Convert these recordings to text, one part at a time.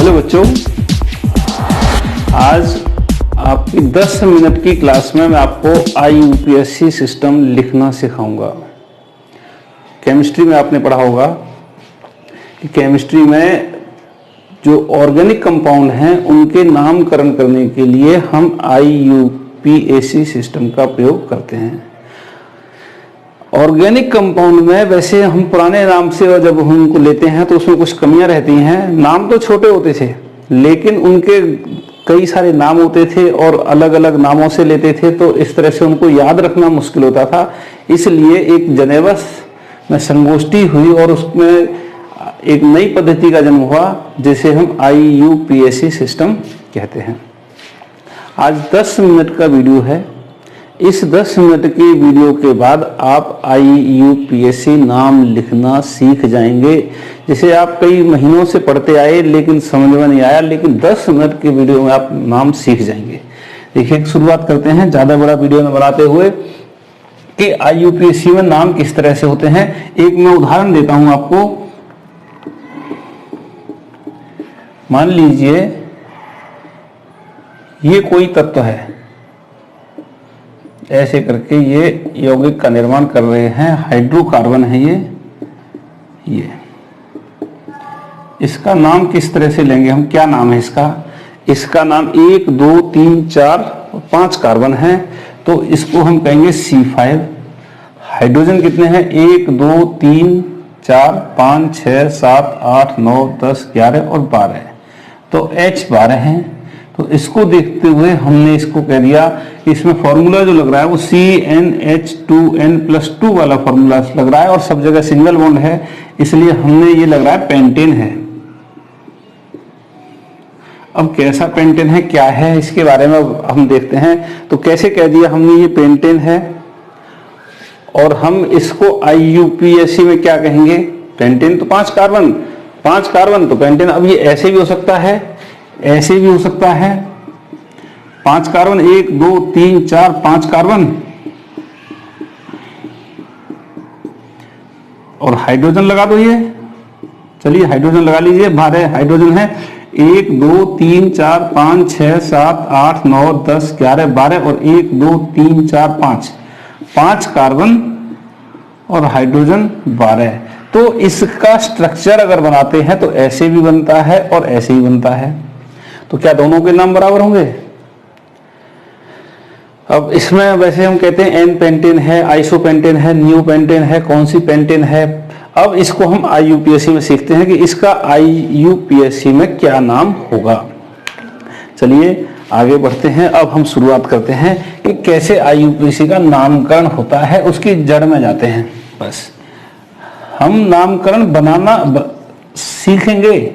Hello बच्चों, आज आपकी 10 मिनट की क्लास में मैं आपको IUPAC सिस्टम लिखना सिखाऊंगा। केमिस्ट्री में आपने पढ़ा होगा कि केमिस्ट्री में जो ऑर्गेनिक कंपाउंड हैं उनके नामकरण करने के लिए हम IUPAC सिस्टम का प्रयोग करते हैं। ऑर्गेनिक कंपाउंड में वैसे हम पुराने नाम से और जब हम उनको लेते हैं तो उसमें कुछ कमियां रहती हैं। नाम तो छोटे होते थे लेकिन उनके कई सारे नाम होते थे और अलग अलग नामों से लेते थे, तो इस तरह से उनको याद रखना मुश्किल होता था। इसलिए एक जेनेवा में संगोष्ठी हुई और उसमें एक नई पद्धति का जन्म हुआ जिसे हम IUPAC सिस्टम कहते हैं। आज 10 मिनट का वीडियो है। इस 10 मिनट की वीडियो के बाद आप IUPAC नाम लिखना सीख जाएंगे, जिसे आप कई महीनों से पढ़ते आए लेकिन समझ में नहीं आया, लेकिन 10 मिनट की वीडियो में आप नाम सीख जाएंगे। देखिए, शुरुआत करते हैं ज़्यादा बड़ा वीडियो में बनाते हुए कि IUPAC में नाम किस तरह से होते हैं। एक मैं उदाहरण देता हूं आपको। मान लीजिए ये कोई तत्व है, ऐसे करके ये यौगिक का निर्माण कर रहे हैं। हाइड्रोकार्बन है ये इसका नाम किस तरह से लेंगे हम? क्या नाम है इसका? इसका नाम 1 2 3 4 और 5 कार्बन है, तो इसको हम कहेंगे C5। हाइड्रोजन कितने हैं? 1 2 3 4 5 6 7 8 9 10 11 और 12, तो H12 है। तो इसको देखते हुए हमने इसको कह दिया, इसमें फॉर्मूला जो लग रहा है वो CnH2n+2 वाला फॉर्मूला लग रहा है और सब जगह सिंगल बॉन्ड है, इसलिए हमने ये लग रहा है पेंटेन है। अब कैसा पेंटेन है, क्या है, इसके बारे में हम देखते हैं। तो कैसे कह दिया हमने ये पेंटेन है और हम इसको IUPAC में क्या कहेंगे? पेंटेन तो 5 कार्बन तो पेंटेन। अब ये ऐसे भी हो सकता है, ऐसे भी हो सकता है। 5 कार्बन, 1 2 3 4 5 कार्बन और हाइड्रोजन लगा दो। ये चलिए हाइड्रोजन लगा लीजिए। 12 हाइड्रोजन है। 1 2 3 4 5 6 7 8 9 10 11 12 और 1 2 3 4 5 कार्बन और हाइड्रोजन 12। तो इसका स्ट्रक्चर अगर बनाते हैं तो ऐसे भी बनता है और ऐसे ही बनता है। तो क्या दोनों के नाम बराबर होंगे? अब इसमें वैसे हम कहते हैं एन पेंटेन है, आइसोपेंटेन है, न्यू पेंटेन है, कौन सी पेंटेन है। अब इसको हम IUPAC में सीखते हैं कि इसका IUPAC में क्या नाम होगा। चलिए आगे बढ़ते हैं। अब हम शुरुआत करते हैं कि कैसे IUPAC का नामकरण होता है, उसकी जड़ में जाते हैं। बस हम नामकरण बनाना सीखेंगे।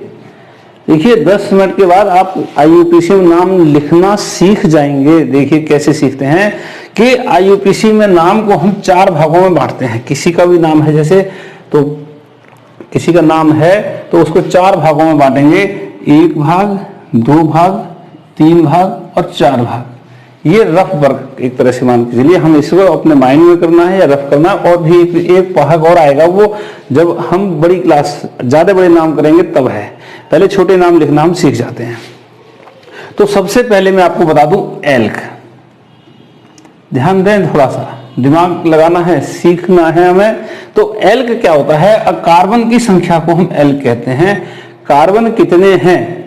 देखिए 10 मिनट के बाद आप IUPAC में नाम लिखना सीख जाएंगे। देखिए कैसे सीखते हैं कि IUPAC में नाम को हम 4 भागों में बांटते हैं। किसी का भी नाम है जैसे, तो किसी का नाम है तो उसको 4 भागों में बांटेंगे। 1 भाग, 2 भाग, 3 भाग और 4 भाग। ये रफ वर्क एक तरह से मान के चलिए। हम इसको अपने माइंड में करना है या रफ करना है। और भी एक भाग और आएगा, वो जब हम बड़ी क्लास ज्यादा बड़े नाम करेंगे तब है। पहले छोटे नाम लिखना हम सीख जाते हैं। तो सबसे पहले मैं आपको बता दूं एल्क। ध्यान दें, थोड़ा सा दिमाग लगाना है, सीखना है हमें। तो एल्क क्या होता है? कार्बन की संख्या को हम एल्क कहते हैं। कार्बन कितने हैं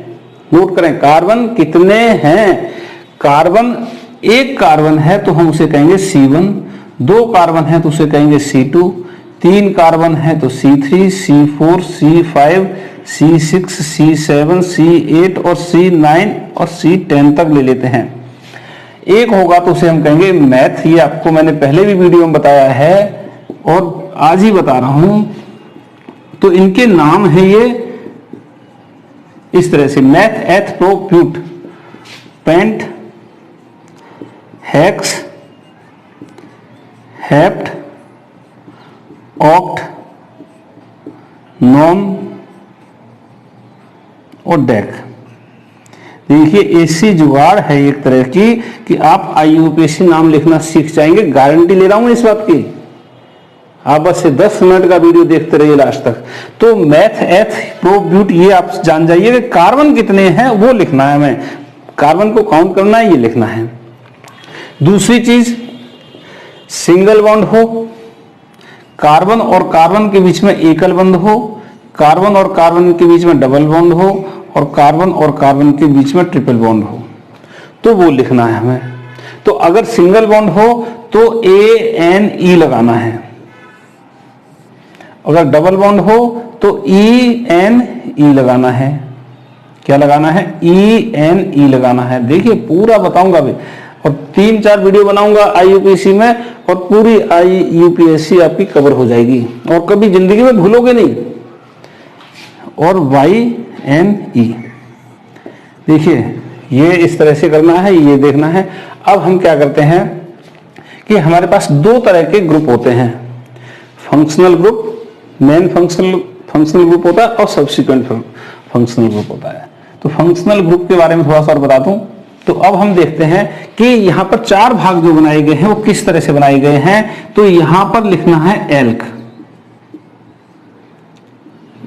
नोट करें। कार्बन कितने हैं? कार्बन, 1 कार्बन है तो हम उसे कहेंगे C1, 2 कार्बन है तो उसे कहेंगे C2, 3 कार्बन है तो C3, C4, C5, C6, C7, C8 और C9 और C10 तक ले लेते हैं। 1 होगा तो उसे हम कहेंगे मैथ। ये आपको मैंने पहले भी वीडियो में बताया है और आज ही बता रहा हूं। तो इनके नाम है ये इस तरह से: meth, eth, pro, but, pent, hex, hept, oct, non और डेक। देखिए ऐसी जुगाड़ है एक तरह की कि आप IUPAC नाम लिखना सीख जाएंगे। गारंटी ले रहा हूं इस बात की। आप बस 10 मिनट का वीडियो देखते रहिए लास्ट तक। तो मैथ एथ प्रो ब्यूट ये आप जान जाइए कि कार्बन कितने हैं वो लिखना है, हमें कार्बन को काउंट करना है, ये लिखना है। दूसरी चीज, सिंगल बॉन्ड हो, कार्बन और कार्बन के बीच में एकल बंध हो, कार्बन और कार्बन के बीच में डबल बॉन्ड हो, और कार्बन और कार्बन के बीच में ट्रिपल बॉन्ड हो, तो वो लिखना है हमें। तो अगर सिंगल बॉन्ड हो तो ANE लगाना है, अगर डबल बॉन्ड हो तो ENE लगाना है। क्या लगाना है? ENE लगाना है। देखिए पूरा बताऊंगा अभी, और 3-4 वीडियो बनाऊंगा IUPAC में, और पूरी IUPAC आपकी कवर हो जाएगी और कभी जिंदगी में भूलोगे नहीं। और YNE, देखिए ये इस तरह से करना है, ये देखना है। अब हम क्या करते हैं कि हमारे पास 2 तरह के ग्रुप होते हैं, functional group, main functional group होता है, और सब्सिक्वेंट फंक्शनल ग्रुप होता है। तो फंक्शनल ग्रुप के बारे में थोड़ा सा और बता दूं। तो अब हम देखते हैं कि यहां पर 4 भाग जो बनाए गए हैं वो किस तरह से बनाए गए हैं। तो यहां पर लिखना है एल्क,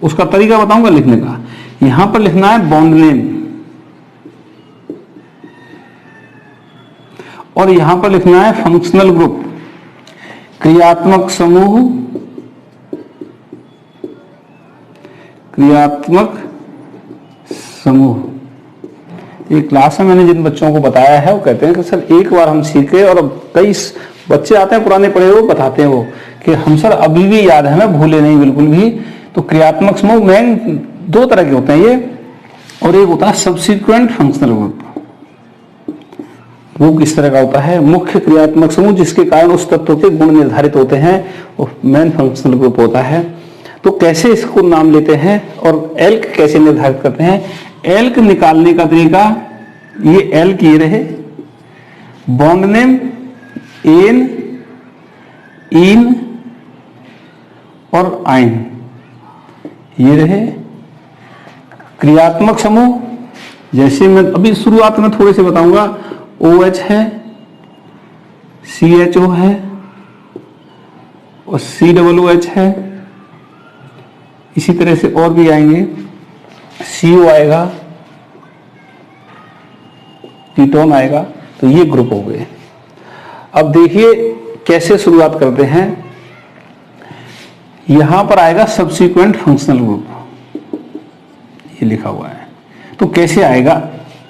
उसका तरीका बताऊंगा लिखने का। यहां पर लिखना है बॉन्ड नेम, और यहां पर लिखना है फंक्शनल ग्रुप, क्रियात्मक समूह, क्रियात्मक समूह। ये क्लास में मैंने जिन बच्चों को बताया है वो कहते हैं कि सर एक बार हम सीखे, और अब कई बच्चे आते हैं पुराने पढ़े हुए, बताते हैं वो कि हम सर अभी भी याद है, हमें भूले नहीं बिल्कुल भी। तो क्रियात्मक समूह मेन 2 तरह के होते हैं ये, और एक होता है सब्सिक्वेंट फंक्शनल ग्रुप। वो किस तरह का होता है? मुख्य क्रियात्मक समूह जिसके कारण उस तत्व के गुण निर्धारित होते हैं, वो मेन फंक्शनल ग्रुप होता है। तो कैसे इसको नाम लेते हैं और एल्क कैसे निर्धारित करते हैं? एल्क निकालने का तरीका, ये एल्क ये रहे, बॉन्ड नेम एन, इन और आइन ये रहे। क्रियात्मक समूह जैसे मैं अभी शुरुआत में थोड़े से बताऊंगा, OH है, CHO है, और COOH है। इसी तरह से और भी आएंगे, CO आएगा, कीटोन आएगा। तो ये ग्रुप हो गए। अब देखिए कैसे शुरुआत करते हैं। यहां पर आएगा सब्सिक्वेंट फंक्शनल ग्रुप, ये लिखा हुआ है। तो कैसे आएगा?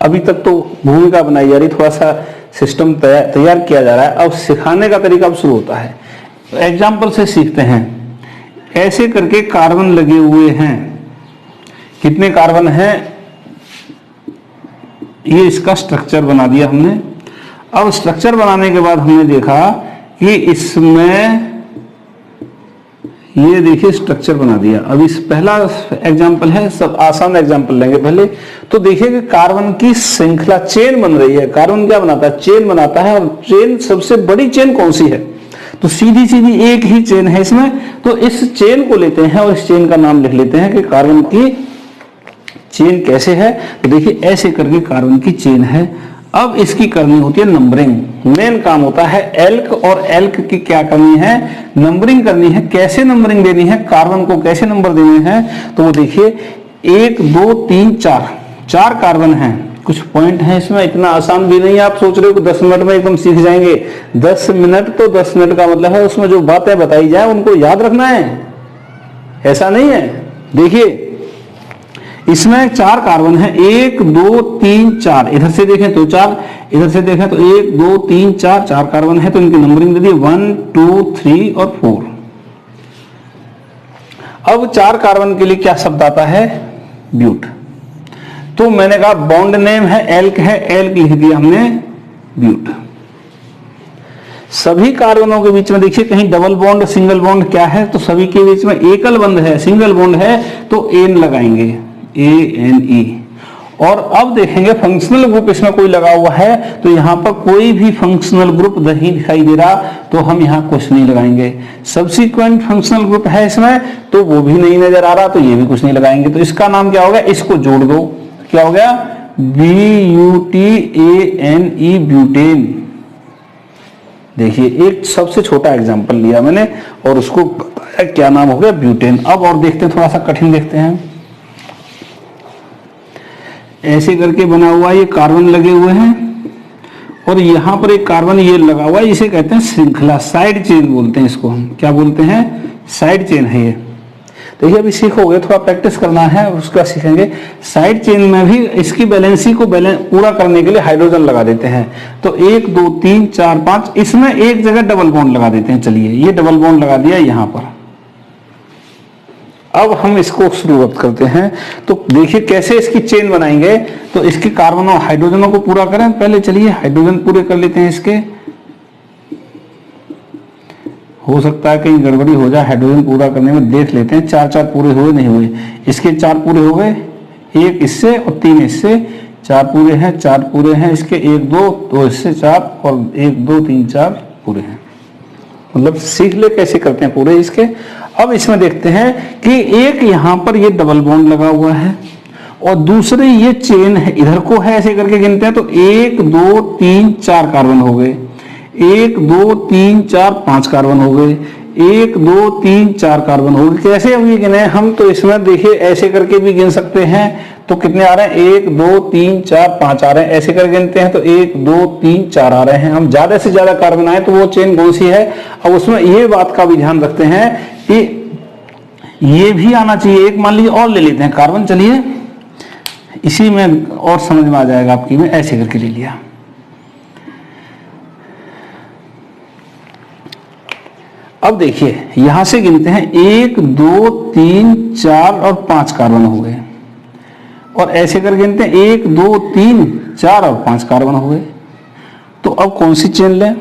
अभी तक तो भूमिका बनाई जा रही, थोड़ा सा सिस्टम तैयार किया जा रहा है। अब सिखाने का तरीका अब शुरू होता है। तो एग्जाम्पल से सीखते हैं। ऐसे करके कार्बन लगे हुए हैं, कितने कार्बन हैं? ये इसका स्ट्रक्चर बना दिया हमने। अब स्ट्रक्चर बनाने के बाद हमने देखा कि इसमें ये देखिए स्ट्रक्चर बना दिया। अब इस पहला एग्जांपल है, सब आसान एग्जांपल लेंगे पहले। तो देखिए कि कार्बन की श्रृंखला चेन बन रही है। कार्बन क्या बनाता है? चेन बनाता है। और चेन सबसे बड़ी चेन कौन सी है? तो सीधी सीधी एक ही चेन है इसमें। तो इस चेन को लेते हैं और इस चेन का नाम लिख लेते हैं कि कार्बन की चेन कैसे है। तो देखिए ऐसे करके कार्बन की चेन है। अब इसकी करनी होती है नंबरिंग। मेन काम होता है एल्क, और एल्क की क्या करनी है? नंबरिंग करनी है। कैसे नंबरिंग देनी है? कार्बन को कैसे नंबर देने हैं? तो वो देखिए 1 2 3 4 4 कार्बन हैं। कुछ पॉइंट हैं इसमें, इतना आसान भी नहीं। आप सोच रहे हो कि 10 मिनट में एकदम सीख जाएंगे। 10 मिनट तो 10 मिनट का मतलब है उसमें जो बातें बताई जाए उनको याद रखना है, ऐसा नहीं है। देखिए इसमें 4 कार्बन है, 1 2 3 4। इधर से देखें तो 4, इधर से देखें तो 1 2 3 4 4 कार्बन है। तो इनकी नंबरिंग दे दी 1 2 3 और 4। अब 4 कार्बन के लिए क्या शब्द आता है? ब्यूट। तो मैंने कहा बॉन्ड नेम है एल्क है, एल्क लिख दिया हमने ब्यूट। सभी कार्बनों के बीच में देखिए कहीं डबल बॉन्ड सिंगल बॉन्ड क्या है? तो सभी के बीच में एकल बंध है, सिंगल बॉन्ड है, तो एन लगाएंगे, ANE। और अब देखेंगे फंक्शनल ग्रुप इसमें कोई लगा हुआ है, तो यहां पर कोई भी फंक्शनल ग्रुप नहीं दिखाई दे रहा, तो हम यहां कुछ नहीं लगाएंगे। सब्सिक्वेंट फंक्शनल ग्रुप है इसमें, तो वो भी नहीं नजर आ रहा, तो ये भी कुछ नहीं लगाएंगे। तो इसका नाम क्या होगा? इसको जोड़ दो, क्या हो गया? BUTANE, butane. देखिए एक सबसे छोटा एग्जांपल लिया मैंने और उसको बताया क्या नाम हो गया, ब्यूटेन। अब और देखते हैं, थोड़ा सा कठिन देखते हैं। ऐसे करके बना हुआ ये कार्बन लगे हुए हैं और यहाँ पर एक कार्बन ये लगा हुआ है, इसे कहते हैं श्रृंखला, साइड चेन बोलते हैं इसको हम। क्या बोलते हैं? साइड चेन है ये। देखिए अभी सीखोगे, थोड़ा प्रैक्टिस करना है, उसका सीखेंगे। साइड चेन में भी इसकी बैलेंसी को पूरा करने के लिए हाइड्रोजन लगा देते हैं। तो 1 2 3 4 5, इसमें एक जगह डबल बॉन्ड लगा देते हैं। चलिए ये डबल बॉन्ड लगा दिया यहाँ पर। अब हम इसको शुरुआत करते हैं। तो देखिए कैसे इसकी चेन बनाएंगे। तो इसके कार्बन और हाइड्रोजनों को पूरा करें पहले। चलिए हाइड्रोजन पूरे कर लेते हैं इसके। हो सकता है कहीं गड़बड़ी हो जाए हाइड्रोजन पूरा करने में, देख लेते हैं। 4 4 पूरे हुए नहीं हुए। इसके 4 पूरे हो गए, 1 इससे और 3 इससे, 4 पूरे हैं, 4 पूरे हैं इसके, 1 2 2 इससे 4 और 1 2 3 4 पूरे हैं। मतलब सीख ले कैसे करते हैं पूरे इसके। अब इसमें देखते हैं कि एक यहाँ पर ये डबल बॉन्ड लगा हुआ है और दूसरे ये चेन है, इधर को है, ऐसे करके गिनते हैं तो 1 2 3 4 कार्बन हो गए, 1 2 3 4 5 कार्बन हो गए, 1 2 3 4 कार्बन हो गए। कैसे अब ये गिने हम? तो इसमें देखिए ऐसे करके भी गिन सकते हैं। तो कितने आ रहे हैं? 1 2 3 4 5 आ रहे हैं। ऐसे करके गिनते हैं तो 1 2 3 4 आ रहे हैं। हम ज्यादा से ज्यादा कार्बन आए तो वो चेन कौन सी है। अब उसमें ये बात का भी ध्यान रखते हैं कि ये भी आना चाहिए। एक मान लीजिए और ले लेते हैं कार्बन। चलिए इसी में और समझ में आ जाएगा आपकी। में ऐसे करके ले लिया। अब देखिए यहां से गिनते हैं 1 2 3 4 और 5 कार्बन हो गए और ऐसे कर गिनते हैं 1 2 3 4 और 5 कार्बन हो गए। तो अब कौन सी चेन लें?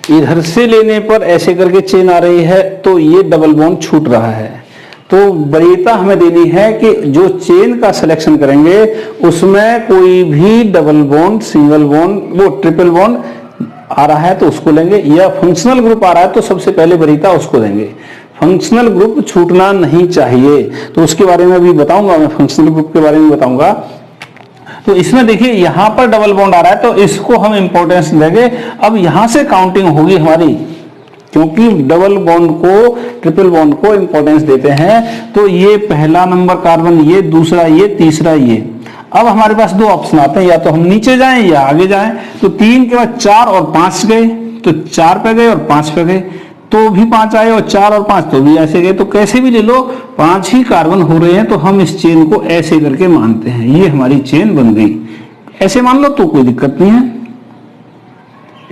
इधर से लेने पर ऐसे करके चेन आ रही है तो ये डबल बॉन्ड छूट रहा है। तो वरीयता हमें देनी है कि जो चेन का सिलेक्शन करेंगे उसमें कोई भी डबल बॉन्ड, सिंगल बॉन्ड, वो ट्रिपल बॉन्ड आ रहा है तो उसको लेंगे, या फंक्शनल ग्रुप आ रहा है तो सबसे पहले वरीयता उसको देंगे। फंक्शनल ग्रुप छूटना नहीं चाहिए। तो उसके बारे में भी बताऊंगा मैं, फंक्शनल ग्रुप के बारे में बताऊंगा। तो इसमें देखिए यहां पर डबल बॉन्ड आ रहा है तो इसको हम इंपॉर्टेंस देंगे। अब यहां से काउंटिंग होगी हमारी, क्योंकि डबल बॉन्ड को, ट्रिपल बॉन्ड को इंपॉर्टेंस देते हैं। तो ये पहला नंबर कार्बन, ये दूसरा, ये तीसरा, ये। अब हमारे पास 2 ऑप्शन आते हैं, या तो हम नीचे जाएं या आगे जाएं। तो 3 के बाद 4 और 5 गए तो 4 पे गए और 5 पे गए तो भी 5 आए और 4 और 5 तो भी ऐसे गए। तो कैसे भी ले लो 5 ही कार्बन हो रहे हैं तो हम इस चेन को ऐसे करके मानते हैं। ये हमारी चेन बन गई। ऐसे मान लो तो कोई दिक्कत नहीं है,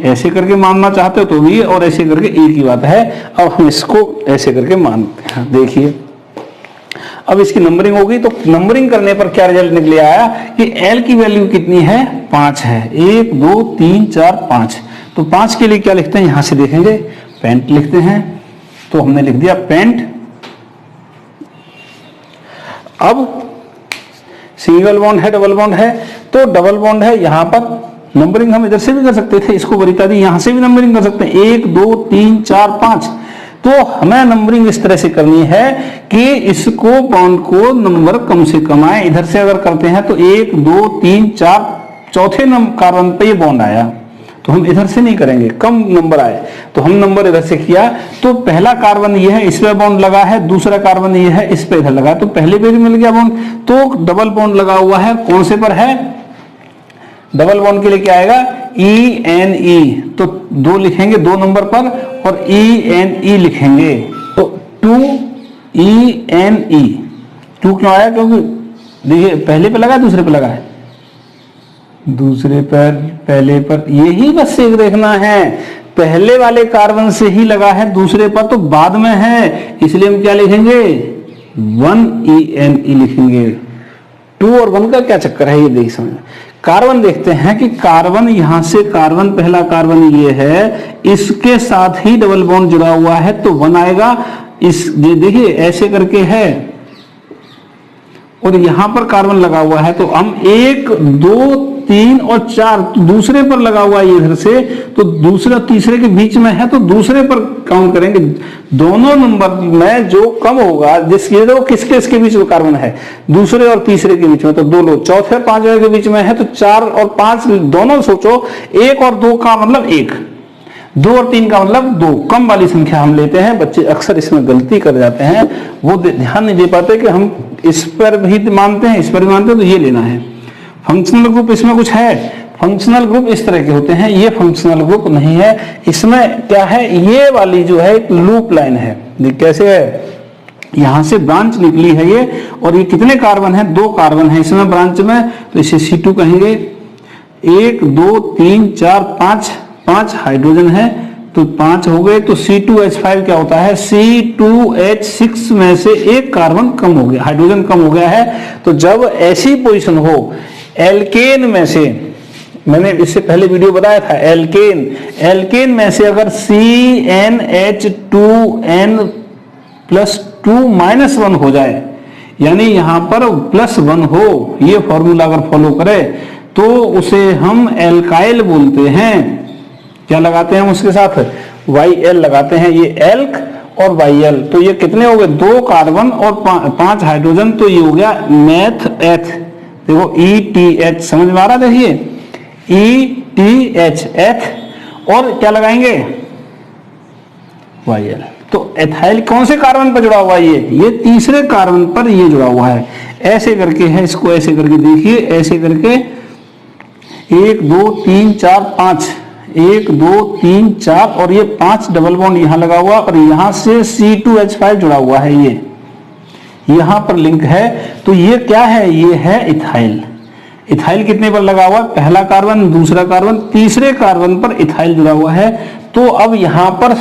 ऐसे करके मानना चाहते हो तो भी, और ऐसे करके एक ही बात है। अब हम इसको ऐसे करके मानते हैं। देखिए अब इसकी नंबरिंग होगी तो नंबरिंग करने पर क्या रिजल्ट निकले आया कि L की वैल्यू कितनी है? 5 है। 1 2 3 4 5। तो 5 के लिए क्या लिखते हैं? यहां से देखेंगे पेंट लिखते हैं। तो हमने लिख दिया पेंट। अब सिंगल बॉन्ड है, डबल बॉन्ड है, तो डबल बॉन्ड है यहां पर। नंबरिंग हम इधर से भी कर सकते थे, इसको वरीयता दी, यहां से भी नंबरिंग कर सकते हैं 1 2 3 4 5। तो हमें नंबरिंग इस तरह से करनी है कि इसको बॉन्ड को नंबर कम से कम आए। इधर से अगर करते हैं तो 1 2 3 4, चौथे कार्बन पे ये बॉन्ड आया तो हम इधर से नहीं करेंगे, कम नंबर आए तो हम नंबर इधर से किया। तो पहला कार्बन ये है, इस पे बॉन्ड लगा है, दूसरा कार्बन ये है, इस पे इधर लगा, तो पहले पे भी मिल गया बॉन्ड। तो डबल बॉन्ड लगा हुआ है, कौन से पर है? डबल बॉन्ड के लिए क्या आएगा? ENE। तो 2 लिखेंगे 2 नंबर पर और ENE लिखेंगे। तो 2ENE। 2 क्यों आया? क्योंकि देखिए पहले पे लगा, दूसरे पे लगा है, दूसरे पर, पहले पर, यही बस एक देखना है। पहले वाले कार्बन से ही लगा है, दूसरे पर तो बाद में है, इसलिए हम क्या लिखेंगे? 1ENE लिखेंगे। 2 और 1 का क्या चक्कर है ये देख समझ। कार्बन देखते हैं कि कार्बन यहां से, कार्बन पहला कार्बन ये है, इसके साथ ही डबल बॉन्ड जुड़ा हुआ है तो 1 आएगा। इस ये देखिए ऐसे करके है और यहां पर कार्बन लगा हुआ है तो हम 1 2 3 और 4 दूसरे पर लगा हुआ है इधर से, तो दूसरा तीसरे के बीच में है तो दूसरे पर काउंट करेंगे। दोनों नंबर में जो कम होगा, जिसके तो किसके इसके बीच में कार्बन है, दूसरे और तीसरे के बीच में, तो 2 लोग, चौथे और 5वें के बीच में है तो 4 और 5 दोनों सोचो, 1 और 2 का मतलब 1, 2 और 3 का मतलब 2 कम वाली संख्या हम लेते हैं। बच्चे अक्सर इसमें गलती कर जाते हैं, वो ध्यान नहीं दे पाते कि हम इस पर भी मानते हैं, इस पर भी मानते हैं, तो ये लेना है। फंक्शनल ग्रुप इसमें कुछ है? फंक्शनल ग्रुप इस तरह के होते हैं, ये फंक्शनल ग्रुप नहीं है। इसमें क्या है, ये वाली जो है एक लूप लाइन है। कैसे है, यहां से ब्रांच निकली है ये, और ये कितने कार्बन है? 2 कार्बन है इसमें ब्रांच में, तो इसे C2 कहेंगे। 1 2 3 4 5 हाइड्रोजन है, तो 5 हो गए। तो C2H5 क्या होता है? C2H6 में से एक कार्बन कम हो गया, हाइड्रोजन कम हो गया है। तो जब ऐसी पोजीशन हो एल्केन में से, मैंने इससे पहले वीडियो बताया था, एल्केन में से अगर CnH2n+2 - 1 हो जाए, यानी यहां पर +1 हो, ये फॉर्मूला अगर फॉलो करे तो उसे हम एल्काइल बोलते हैं। क्या लगाते हैं हम उसके साथ? YL लगाते हैं, ये एल्क और YL। तो ये कितने हो गए? 2 कार्बन और 5 हाइड्रोजन, तो ये हो गया मैथ एथ। देखो ETH समझ में आ रहा? देखिए ETH एथ, और क्या लगाएंगे? YL। तो एथाइल कौन से कार्बन पर जुड़ा हुआ है? ये तीसरे कार्बन पर ये जुड़ा हुआ है। ऐसे करके है, इसको ऐसे करके देखिए, ऐसे करके 1 2 3 4 5, 1 2 3 4, और ये 5 डबल बॉन्ड यहां लगा हुआ, और यहां से C2H5 जुड़ा हुआ है, ये यहां पर लिंक है। तो ये क्या है? ये है इथाइल। इथाइल कितने पर लगा हुआ? पहला कार्बन, दूसरा कार्बन, तीसरे कार्बन पर इथाइल जुड़ा हुआ है। तो अब यहां पर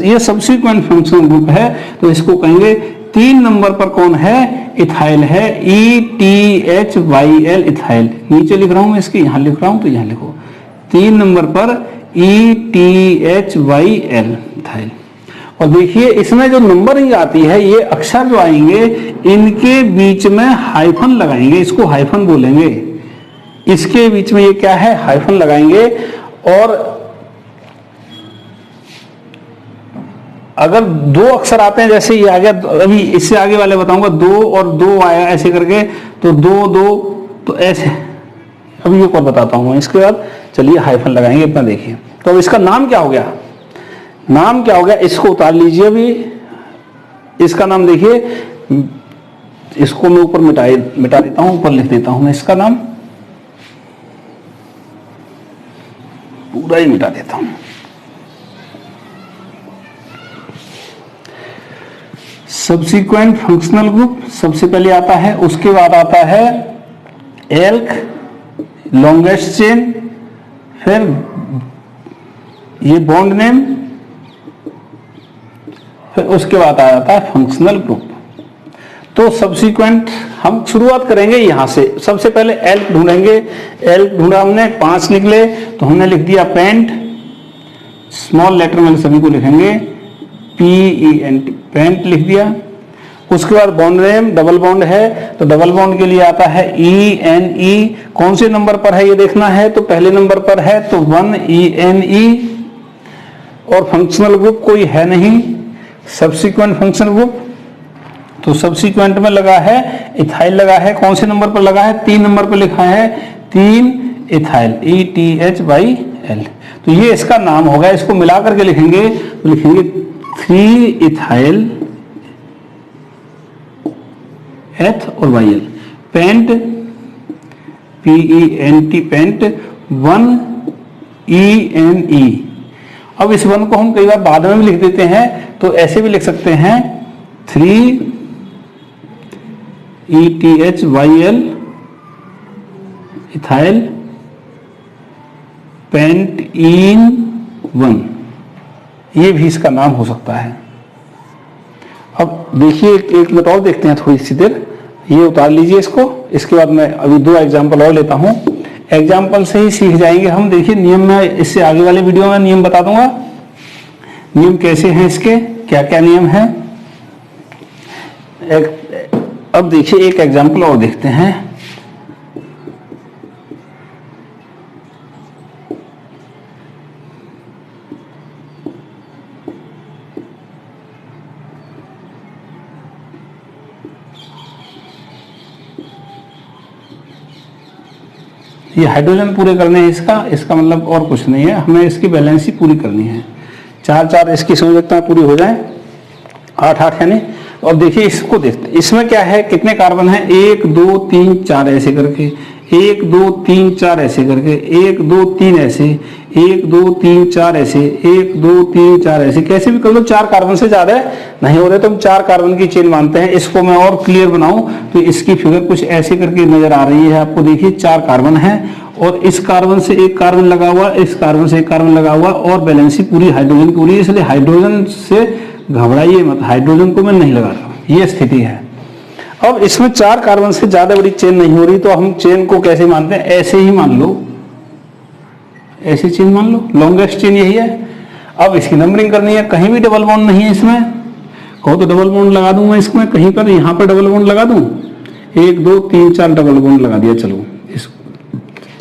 ये सब्सिक्वेंट फंक्शनल ग्रुप है, तो इसको कहेंगे 3 नंबर पर कौन है? इथाइल है, ETHYL इथाइल। नीचे लिख रहा हूं मैं इसके, यहां लिख रहा हूं, तो यहां लिखो 3 नंबर पर ETHYL इथाइल। और देखिए इसमें जो नंबरिंग आती है, ये अक्षर जो आएंगे इनके बीच में हाइफन लगाएंगे, इसको हाइफन बोलेंगे। इसके बीच में ये क्या है? हाइफन लगाएंगे। और अगर 2 अक्षर आते हैं, जैसे ये आ गया, अभी इससे आगे वाले बताऊंगा, 2 और 2 आया ऐसे करके, तो 2 2, तो ऐसे। अभी एक और बताता हूं मैं, इसके बाद चलिए हाइफन लगाएंगे अपना। देखिए तो अब इसका नाम क्या हो गया? नाम क्या हो गया? इसको उतार लीजिए अभी। इसका नाम देखिए, इसको मैं ऊपर मिटा देता हूं, ऊपर लिख देता हूं मैं इसका नाम, पूरा ही मिटा देता हूं। सब्सिक्वेंट फंक्शनल ग्रुप सबसे पहले आता है, उसके बाद आता है एल्क, लॉन्गेस्ट चेन, फिर ये बॉन्ड नेम, फिर उसके बाद आ जाता है फंक्शनल ग्रुप। तो सब्सिक्वेंट हम शुरुआत करेंगे यहां से। सबसे पहले एल्क ढूंढेंगे। एल्क ढूंढा हमने, 5 निकले, तो हमने लिख दिया पेंट, स्मॉल लेटर में सभी को लिखेंगे PENT, पेंट लिख दिया। उसके बाद बॉन्ड नेम, डबल बॉन्ड है, तो डबल बॉन्ड के लिए आता है ENE। कौन से नंबर पर है ये देखना है, तो पहले नंबर पर है, तो 1 ENE। और फंक्शनल ग्रुप कोई है नहीं, सब्सिक्वेंट फंक्शनल ग्रुप, तो सब्सिक्वेंट में लगा है इथाइल, लगा है कौन से नंबर पर लगा है? 3 नंबर पर लिखा है 3 इथाइल, ETHYL। तो ये इसका नाम होगा। इसको मिला करके लिखेंगे, तो लिखेंगे 3 इथाइल एथ और YL, pent PENT, pent 1 ENE। अब इस 1 को हम कई बार बाद में भी लिख देते हैं, तो ऐसे भी लिख सकते हैं 3 ETHYL इथाइल पेंट इन 1, ये भी इसका नाम हो सकता है। अब देखिए एक मिनट और देखते हैं थोड़ी सी देर, ये उतार लीजिए इसको। इसके बाद मैं अभी 2 एग्जाम्पल और लेता हूं, एग्जाम्पल से ही सीख जाएंगे हम। देखिए नियम में इससे आगे वाले वीडियो में नियम बता दूंगा, नियम कैसे हैं इसके, क्या क्या नियम है। अब देखिए एक एग्जाम्पल और देखते हैं। ये हाइड्रोजन पूरे करने हैं इसका मतलब और कुछ नहीं है, हमें इसकी बैलेंस ही पूरी करनी है। 4 4 इसकी संयोजकता पूरी हो जाए, 8 8 यानी। और देखिए इसको देखते हैं, इसमें क्या है, कितने कार्बन है, 1 2 3 4 ऐसे करके, 1 2 3 4 ऐसे करके, 1 2 3 ऐसे, 1 2 3 4 ऐसे, 1 2 3 4 ऐसे, कैसे भी कर लो, 4 कार्बन से ज्यादा नहीं हो रहे तो हम 4 कार्बन की चेन मानते हैं। इसको मैं और क्लियर बनाऊं तो इसकी फिगर कुछ ऐसे करके नजर आ रही है आपको। देखिए 4 कार्बन है और इस कार्बन से एक कार्बन लगा हुआ, इस कार्बन से एक कार्बन लगा हुआ और बैलेंसी पूरी हाइड्रोजन की हो रही है, इसलिए हाइड्रोजन से घबराइए मत, हाइड्रोजन को मैं नहीं लगा रहा, ये स्थिति है। अब इसमें 4 कार्बन से ज्यादा बड़ी चेन नहीं हो रही तो हम चेन को कैसे मानते हैं, ऐसे ही मान लो, ऐसी चेन मान लो, लॉन्गेस्ट चेन यही है। अब इसकी नंबरिंग करनी है, कहीं भी डबल बॉन्ड नहीं है इसमें, कहो तो डबल बॉन्ड लगा दूं मैं इसमें, कहीं पर यहां पर डबल बॉन्ड लगा दूं, 1 2 3 4 डबल बॉन्ड लगा दिया, चलो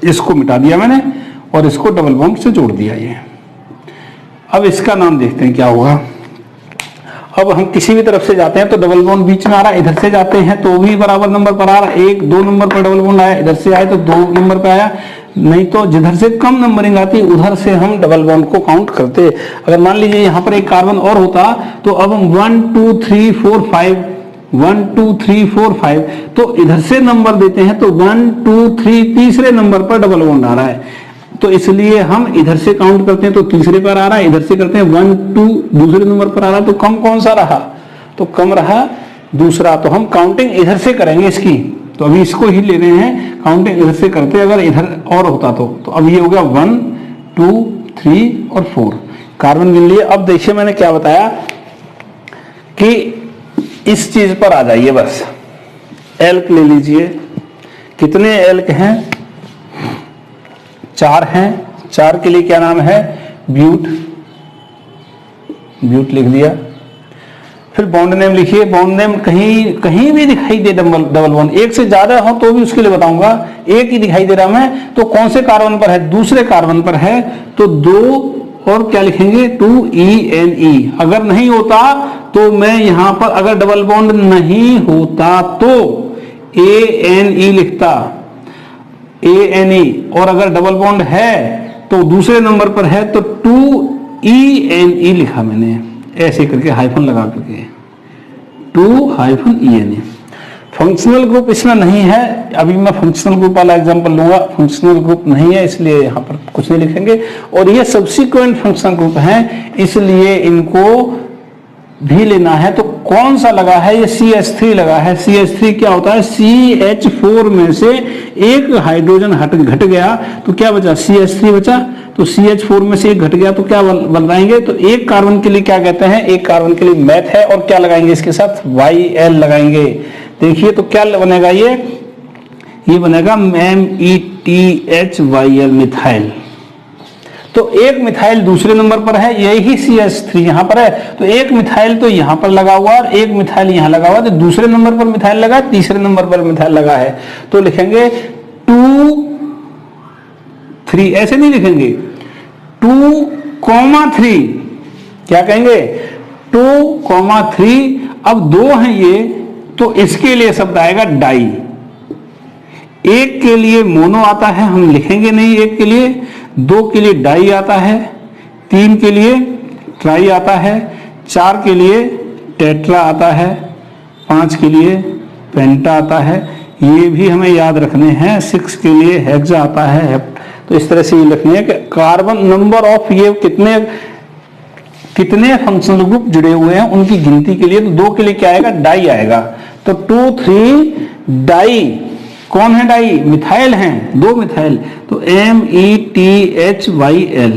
इसको मिटा दिया मैंने और इसको डबल बॉन्ड से जोड़ दिया ये। अब इसका नाम देखते हैं क्या होगा। अब हम किसी भी तरफ से जाते हैं तो डबल बॉन्ड बीच में आ रहा है, इधर से जाते हैं तो भी बराबर नंबर पर आ रहा है, 1 2 नंबर पर डबल बॉन्ड आया, इधर से आए तो 2 नंबर पर आया, नहीं तो जिधर से कम नंबरिंग आती है उधर से हम डबल बॉन्ड को काउंट करते। अगर मान लीजिए यहाँ पर एक कार्बन और होता तो अब हम 1 2 3 4 5 1 2 3 4 5 तो इधर से नंबर देते हैं तो 1 2 3 तीसरे नंबर पर डबल बॉन्ड आ रहा है, तो इसलिए हम इधर से काउंट करते हैं तो तीसरे पर आ रहा है, इधर से करते हैं 1 2 दूसरे नंबर पर आ रहा है, तो कम कौन सा रहा, तो कम रहा दूसरा। तो हम काउंटिंग इधर से करेंगे इसकी, तो अभी इसको ही ले रहे हैं, काउंटिंग इधर से करते, अगर इधर और होता तो अब ये हो गया 1 2 3 और 4 कार्बन गिन लिए। अब देखिए मैंने क्या बताया कि इस चीज पर आ जाइए, बस एल्क ले लीजिए, कितने एल्क हैं, 4 हैं, 4 के लिए क्या नाम है, ब्यूट, ब्यूट लिख दिया। फिर बॉन्ड नेम लिखिए, बॉन्ड नेम कहीं भी दिखाई दे डबल बॉन्ड, एक से ज्यादा हो तो भी उसके लिए बताऊंगा, एक ही दिखाई दे रहा मैं तो कौन से कार्बन पर है, दूसरे कार्बन पर है तो 2 और क्या लिखेंगे 2ENE। अगर नहीं होता तो मैं यहां पर अगर डबल बॉन्ड नहीं होता तो ANE लिखता, ANE, और अगर डबल बॉन्ड है तो दूसरे नंबर पर है तो 2ENE लिखा मैंने, ऐसे करके हाइफन लगा करके 2-ENE। फंक्शनल ग्रुप इसमें नहीं है, अभी मैं फंक्शनल ग्रुप वाला एग्जांपल लूंगा, फंक्शनल ग्रुप नहीं है इसलिए यहां पर कुछ नहीं लिखेंगे, और ये सब्सिक्वेंट फंक्शनल ग्रुप हैं इसलिए इनको भी लेना है। तो कौन सा लगा है, ये CH3 लगा है। CH3 क्या होता है, CH4 में से एक हाइड्रोजन घट गया तो क्या बचा, CH3 बचा, तो CH4 में से एक घट गया तो क्या बनाएंगे, तो एक कार्बन के लिए क्या कहते हैं, एक कार्बन के लिए मैथ है और क्या लगाएंगे इसके साथ, YL लगाएंगे। देखिए तो क्या बनेगा, ये बनेगा METHYL, मिथाइल। तो एक मिथाइल दूसरे नंबर पर है, यही CH3 यहां पर है, तो एक मिथाइल तो यहां पर लगा हुआ और एक मिथाइल यहां लगा हुआ, तो दूसरे नंबर पर मिथाइल लगा, तीसरे नंबर पर मिथाइल लगा है, तो लिखेंगे 2 3, ऐसे नहीं लिखेंगे 2,3, क्या कहेंगे 2,3। अब 2 हैं ये तो इसके लिए शब्द आएगा डाई, एक के लिए मोनो आता है हम लिखेंगे नहीं, एक के लिए, 2 के लिए डाई आता है, 3 के लिए ट्राई आता है, 4 के लिए टेट्रा आता है, 5 के लिए पेंटा आता है, ये भी हमें याद रखने हैं, 6 के लिए हेक्सा आता है। तो इस तरह से ये लिखने हैं कि कार्बन नंबर ऑफ ये कितने फंक्शनल ग्रुप जुड़े हुए हैं उनकी गिनती के लिए, तो 2 के लिए क्या आएगा, डाई आएगा, तो 2 3 डाई। कौन है डाई, मिथाइल हैं, 2 मिथाइल, तो METHYL,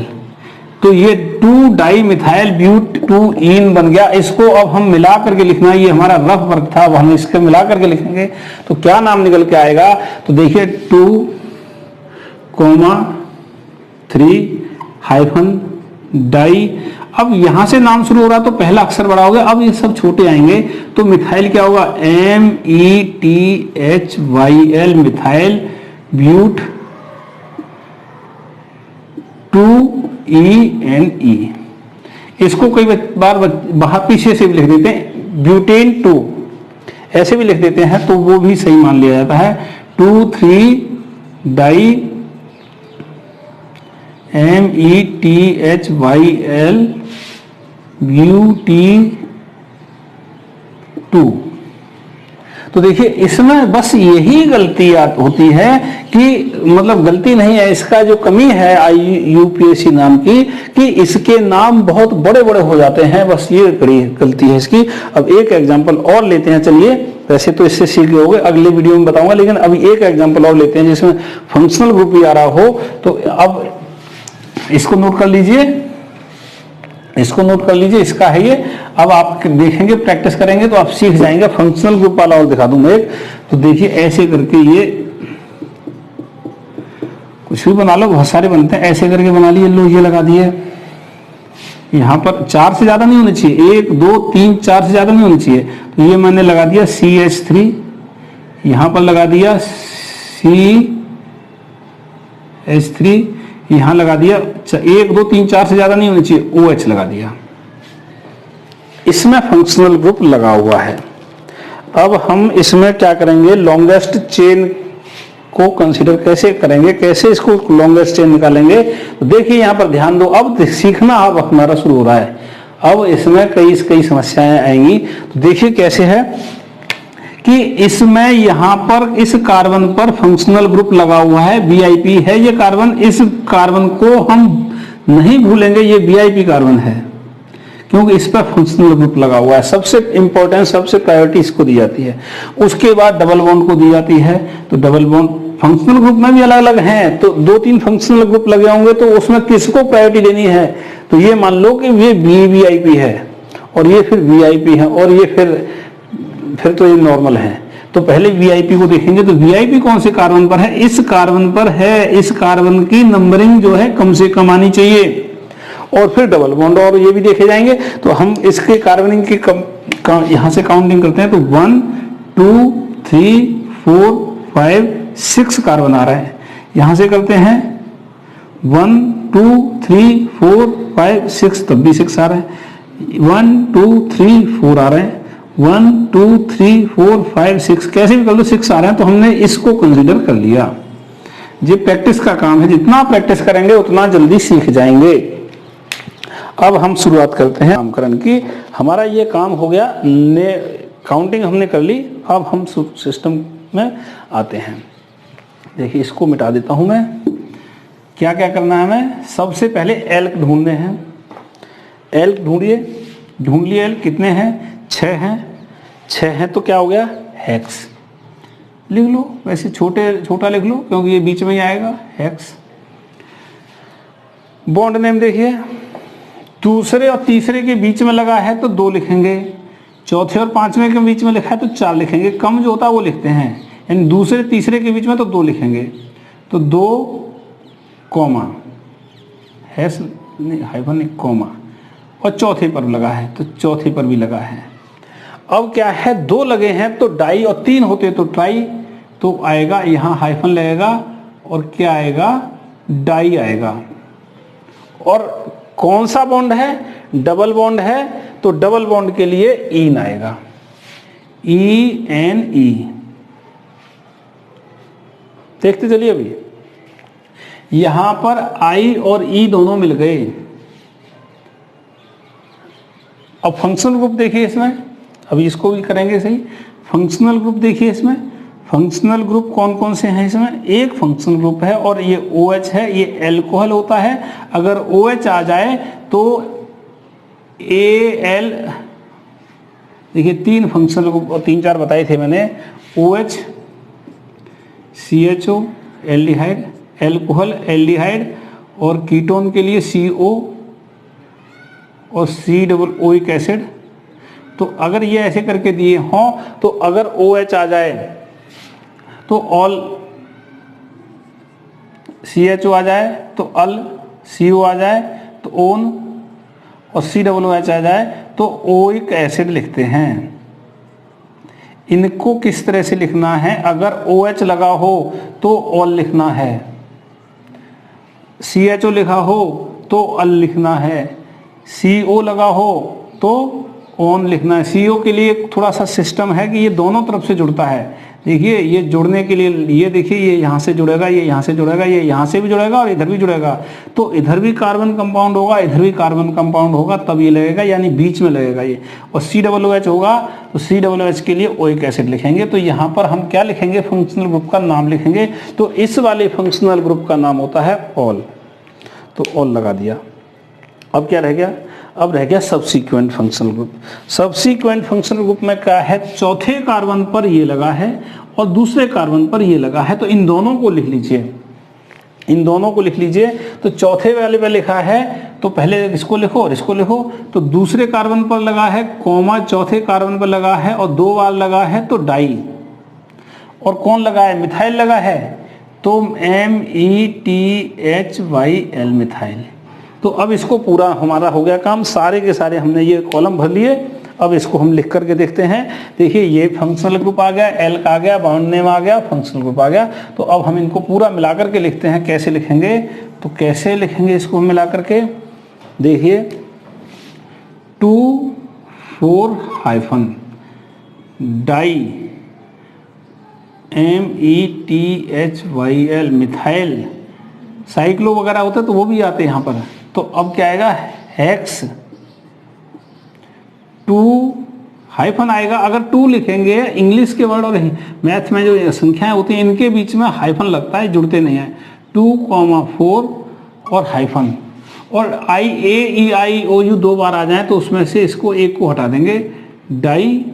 तो ये 2 डाई मिथाइल ब्यूट 2ईन बन गया। इसको अब हम मिला करके लिखना, ये हमारा रफ वर्क था, अब हम इसको मिला करके लिखेंगे तो क्या नाम निकल के आएगा, तो देखिए 2,3 डाई। अब यहां से नाम शुरू हो रहा तो पहला अक्षर बड़ा हो गया, अब ये सब छोटे आएंगे तो मिथाइल क्या होगा, METHYL, मिथाइल ब्यूट 2ENE। इसको कई बार बाहर पीछे से भी लिख देते हैं, ब्यूटेन 2 ऐसे भी लिख देते हैं, तो वो भी सही मान लिया जाता है। 2,3 डाई METHYL But2। तो देखिए इसमें बस यही गलती होती है कि मतलब गलती नहीं है, इसका जो कमी है IUPAC नाम की कि इसके नाम बहुत बड़े बड़े हो जाते हैं, बस ये बड़ी गलती है इसकी। अब एक एग्जांपल और लेते हैं, चलिए वैसे तो इससे सीख गए होंगे, अगले वीडियो में बताऊंगा, लेकिन अभी एक एग्जांपल और लेते हैं जिसमें फंक्शनल ग्रुप भी आ रहा हो। तो अब इसको नोट कर लीजिए, इसको नोट कर लीजिए, इसका है ये। अब आप देखेंगे, प्रैक्टिस करेंगे तो आप सीख जाएंगे। फंक्शनल ग्रुप वाला और दिखा दूं मैं एक, तो देखिए ऐसे करके ये कुछ भी बना लो, बहुत सारे बनते हैं, ऐसे करके बना लिए, लो ये लगा दिए। यहाँ पर 4 से ज्यादा नहीं होने चाहिए, 1 2 3 4 से ज्यादा नहीं होने चाहिए। तो ये मैंने लगा दिया CH3, यहाँ पर लगा दिया CH3, यहां लगा दिया 1 2 3 4 से ज्यादा नहीं होनी चाहिए, OH लगा दिया। इसमें फंक्शनल ग्रुप लगा हुआ है। अब हम इसमें क्या करेंगे, लॉन्गेस्ट चेन को कंसीडर कैसे करेंगे, कैसे इसको लॉन्गेस्ट चेन निकालेंगे। तो देखिए यहां पर ध्यान दो, अब सीखना अब हमारा शुरू हो रहा है। अब इसमें कई समस्याएं आएंगी। तो देखिए कैसे है कि इसमें यहां पर इस कार्बन पर फंक्शनल ग्रुप लगा हुआ है, VIP है ये कार्बन। इस कार्बन को हम नहीं भूलेंगे, ये VIP कार्बन है, क्योंकि इस पर फंक्शनल ग्रुप लगा हुआ है। सबसे इंपॉर्टेंट, सबसे प्रायोरिटी इसको दी जाती है। उसके बाद डबल बॉन्ड को दी जाती है। तो डबल बॉन्ड फंक्शनल ग्रुप में भी अलग अलग हैं, तो 2-3 फंक्शनल ग्रुप लगे होंगे, तो उसमें किसको प्रायोरिटी देनी है। तो ये मान लो कि ये VIP है, और ये फिर VIP है, और ये फिर तो ये नॉर्मल है। तो पहले VIP को देखेंगे। तो VIP कौन से कार्बन पर है, इस कार्बन पर है। इस कार्बन की नंबरिंग जो है कम से कम आनी चाहिए। और फिर डबल बॉन्ड और ये भी देखे जाएंगे। तो हम इसके कार्बनिंग की यहां से काउंटिंग करते हैं। तो 1 2 3 4 5 6 कार्बन आ रहे हैं। यहां से करते हैं 1 2 3 4 5 6, तब भी 6 आ रहे हैं। 1 2 3 4 आ रहे हैं। 1 2 3 4 5 6, कैसे भी कर लो 6 आ रहे हैं। तो हमने इसको कंसीडर कर लिया। ये प्रैक्टिस का काम है, जितना प्रैक्टिस करेंगे उतना जल्दी सीख जाएंगे। अब हम शुरुआत करते हैं नामकरण की। हमारा ये काम हो गया, काउंटिंग हमने कर ली। अब हम सिस्टम में आते हैं। देखिए इसको मिटा देता हूं मैं। क्या क्या करना है हमें, सबसे पहले एल्क ढूंढने हैं। एल्क ढूंढ लिए। एल्क कितने हैं, 6 हैं। 6 हैं तो क्या हो गया, हेक्स लिख लो। वैसे छोटा लिख लो, क्योंकि ये बीच में ही आएगा, हेक्स। बॉन्ड नेम देखिए, दूसरे और तीसरे के बीच में लगा है तो 2 लिखेंगे, चौथे और पांचवें के बीच में लिखा है तो 4 लिखेंगे। कम जो होता है वो लिखते हैं, यानी दूसरे तीसरे के बीच में तो 2 लिखेंगे। तो 2 कॉमा हैश नहीं, हाइफन नहीं, कॉमा, और चौथे पर लगा है तो चौथे पर भी लगा है। अब क्या है, 2 लगे हैं तो डाई, और 3 होते तो ट्राई। तो आएगा यहाँ हाइफन लगेगा और क्या आएगा, डाई आएगा। और कौन सा बॉन्ड है, डबल बॉन्ड है, तो डबल बॉन्ड के लिए ईन आएगा, ENE। देखते चलिए, अभी यहां पर I और E दोनों मिल गए। अब फंक्शनल ग्रुप देखिए इसमें, अभी इसको भी करेंगे सही। फंक्शनल ग्रुप देखिए इसमें, फंक्शनल ग्रुप कौन कौन से हैं इसमें। एक फंक्शनल ग्रुप है और ये OH है, ये एल्कोहल होता है। अगर OH आ जाए तो Al, देखिए 3 फंक्शनल ग्रुप और 3-4 बताए थे मैंने, OH, CHO aldehyde, alcohol aldehyde, और कीटोन के लिए CO और C-ओइक एसिड। तो अगर ये ऐसे करके दिए हों, तो अगर OH आ जाए तो ऑल, CHO आ जाए तो अल, CO आ जाए तो ओन, और COOH आ जाए तो ओइक एसिड लिखते हैं। इनको किस तरह से लिखना है, अगर OH लगा हो तो ऑल लिखना है, CHO लिखा हो तो अल लिखना है, CO लगा हो तो ऑन लिखना है। CO के लिए थोड़ा सा सिस्टम है कि ये दोनों तरफ से जुड़ता है, देखिए ये जुड़ने के लिए, ये देखिए ये यहाँ से जुड़ेगा, ये यहाँ से जुड़ेगा, ये यहाँ से भी जुड़ेगा और इधर भी जुड़ेगा, तो इधर भी कार्बन कंपाउंड होगा, इधर भी कार्बन कंपाउंड होगा, तब ये लगेगा, यानी बीच में लगेगा ये। और COOH होगा तो COOH के लिए ओइक एसिड लिखेंगे। तो यहाँ पर हम क्या लिखेंगे, फंक्शनल ग्रुप का नाम लिखेंगे। तो इस वाले फंक्शनल ग्रुप का नाम होता है ऑल, तो ऑल लगा दिया। अब क्या रह गया, अब रह गया subsequent functional group. Subsequent functional group में क्या है, चौथे कार्बन पर ये लगा है और दूसरे कार्बन पर ये लगा है, तो इन दोनों को लिख लीजिए, इन दोनों को लिख लीजिए। तो चौथे वाले पे लिखा है तो पहले इसको लिखो और इसको लिखो। तो दूसरे कार्बन पर लगा है कॉमा, चौथे कार्बन पर लगा है और 2 बार लगा है तो डाई। और कौन लगा है, मिथाइल लगा है, तो METHYL मिथाइल। तो अब इसको पूरा हमारा हो गया काम, सारे के सारे हमने ये कॉलम भर लिए। अब इसको हम लिख करके देखते हैं। देखिए ये फंक्शनल ग्रुप आ गया, एल का आ गया, बाउंड नेम आ गया, फंक्शनल ग्रुप आ गया। तो अब हम इनको पूरा मिला करके लिखते हैं। कैसे लिखेंगे, तो कैसे लिखेंगे इसको मिला करके, देखिए 2,4 डाई METHYL मिथाइल, साइक्लो वगैरह होता है तो वो भी आते हैं यहाँ पर। तो अब क्या आएगा, हेक्स 2 हाइफन आएगा। अगर 2 लिखेंगे इंग्लिश के वर्ड और मैथ में जो संख्याएं होती हैं इनके बीच में हाइफन लगता है, जुड़ते नहीं है। 2,4 और हाइफन, और IAEIOU 2 बार आ जाए तो उसमें से इसको एक को हटा देंगे, डाई।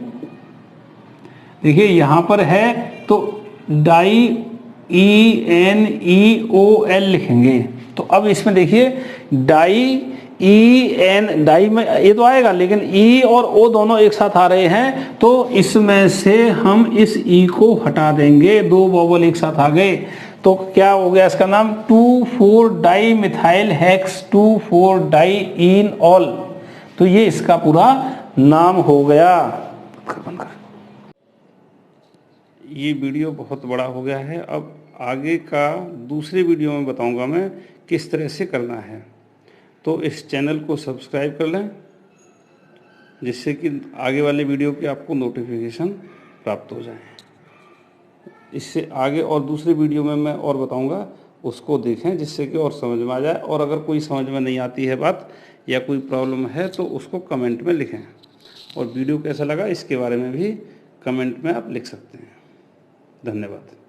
देखिए यहाँ पर है तो डाई ENEOL लिखेंगे। तो अब इसमें देखिए डाई डाई में ये तो आएगा, लेकिन E और O दोनों एक साथ आ रहे हैं, तो इसमें से हम इस E को हटा देंगे। 2 बॉबल एक साथ आ गए, तो क्या हो गया इसका नाम, 2,4 di methyl hex 2,4 di enol. तो ये इसका पूरा नाम हो गया। ये वीडियो बहुत बड़ा हो गया है, अब आगे का दूसरे वीडियो में बताऊंगा मैं किस तरह से करना है। तो इस चैनल को सब्सक्राइब कर लें, जिससे कि आगे वाले वीडियो के आपको नोटिफिकेशन प्राप्त हो जाए। इससे आगे और दूसरे वीडियो में मैं और बताऊंगा, उसको देखें जिससे कि और समझ में आ जाए। और अगर कोई समझ में नहीं आती है बात या कोई प्रॉब्लम है तो उसको कमेंट में लिखें। और वीडियो कैसा लगा इसके बारे में भी कमेंट में आप लिख सकते हैं। धन्यवाद।